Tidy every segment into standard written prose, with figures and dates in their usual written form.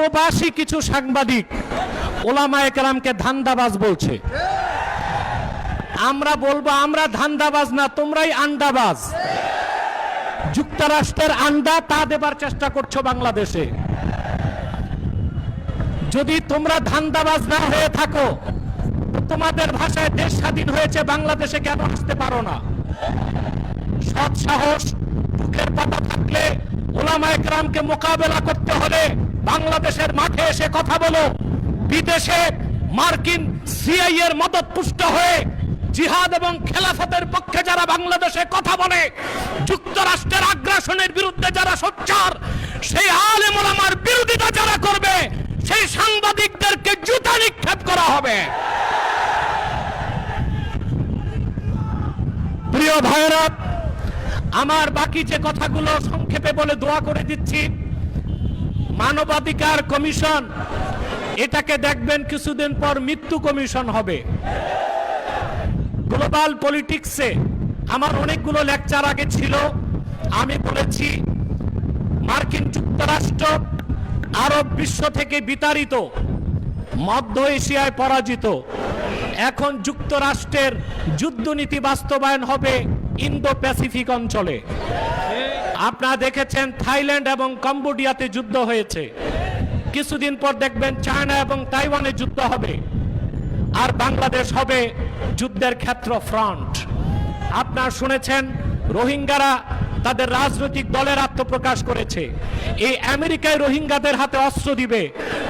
প্রবাসী কিছু সাংবাদিক ওলামায়ে কেরামকে ধান্দাবাজ বলছে। আমরা বলবো আমরা ধান্দাবাজ না, তোমরাই আন্ডাবাজ। যুক্তরাষ্ট্রের আন্ডা তা দেবার চেষ্টা করছো বাংলাদেশে। যদি তোমরা ধান্দাবাজ না হয়ে থাকো, তোমাদের ভাষায় দেশ স্বাধীন হয়েছে, বাংলাদেশে কেন আসতে পারো না? সৎ সাহস বুকের পাতা থাকলে ওলামায়ে কেরামকে মোকাবেলা করতে হলে বাংলাদেশের মাঠে এসে কথা বলো। বিদেশে মার্কিন সিআই এর মদত পুষ্ট হয়ে জিহাদ এবং খেলাফতের পক্ষে যারা বাংলাদেশে কথা বলে, যুক্তরাষ্ট্রের আগ্রাসনের বিরুদ্ধে যারা সোচ্চার, সেই আলেম ওলামার বিরোধিতা যারা করবে, সেই সাংবাদিকদেরকে জুতা নিক্ষেপ করা হবে। প্রিয় ভাইরা, আমার বাকি যে কথাগুলো সংক্ষেপে বলে দোয়া করে দিচ্ছি। মানবাধিকার কমিশন, এটাকে দেখবেন কিছুদিন পর মৃত্যু কমিশন হবে। গ্লোবাল পলিটিক্সে আমার অনেকগুলো লেকচার আগে ছিল, আমি বলেছি মার্কিন যুক্তরাষ্ট্র আরব বিশ্ব থেকে বিতাড়িত, মধ্য এশিয়ায় পরাজিত। এখন যুক্তরাষ্ট্রের যুদ্ধনীতি বাস্তবায়ন হবে ইন্দো প্যাসিফিক অঞ্চলে। আপনারা দেখেছেন থাইল্যান্ড এবং কম্বোডিয়াতে যুদ্ধ হয়েছে, কিছুদিন পর দেখবেন চায়না এবং তাইওয়ানে যুদ্ধ হবে, আর বাংলাদেশ হবে যুদ্ধের ক্ষেত্র, ফ্রন্ট। আপনারা শুনেছেন রোহিঙ্গারা তাদের রাজনৈতিক দলের আত্মপ্রকাশ করেছে। এই আমেরিকায় রোহিঙ্গাদের হাতে অস্ত্র দিবে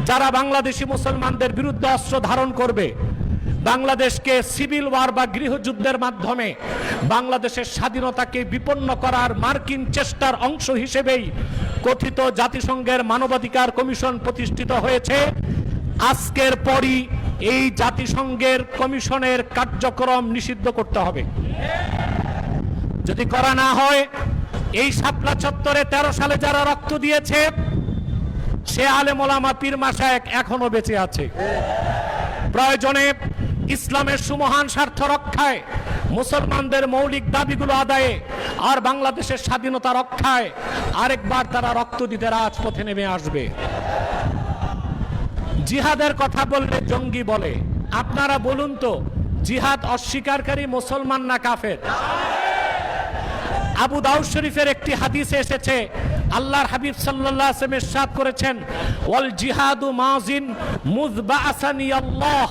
যারা বাংলাদেশি মুসলমানদের বিরুদ্ধে অস্ত্র ধারণ করবে। বাংলাদেশকে সিভিল ওয়ার বা গৃহযুদ্ধের মাধ্যমে বাংলাদেশের স্বাধীনতাকে বিপন্ন করার মার্কিন চেষ্টার অংশ হিসেবেই কথিত জাতিসংঘের মানবাধিকার কমিশন প্রতিষ্ঠিত হয়েছে। আজকের পরই এই জাতিসংঘের কমিশনের কার্যক্রম নিষিদ্ধ করতে হবে। যদি করা না হয়, এই শাপলা চত্বরে 13 সালে যারা রক্ত দিয়েছে, সে আলেম ওলামা পীর মাশায়েখ এখনো বেঁচে আছে। প্রয়োজনে ইসলামের সুমহান স্বার্থ রক্ষায়, মুসলমানদের মৌলিক দাবিগুলো আদায়ে আর বাংলাদেশের স্বাধীনতা রক্ষায় আরেকবার তারা রক্ত দিতে রাজপথে নেমে আসবে। জিহাদের কথা বললে জঙ্গি বলে। আপনারা বলুন তো, জিহাদ অস্বীকারী মুসলমান না কাফের? আবু দাউদ শরীফের একটি হাদিসে এসেছে, আল্লাহর হাবিব সাল্লাল্লাহু আলাইহি ওয়াসাল্লাম ইরশাদ করেছেন, ওয়াল জিহাদু মাযিন মুযবাআসানি আল্লাহ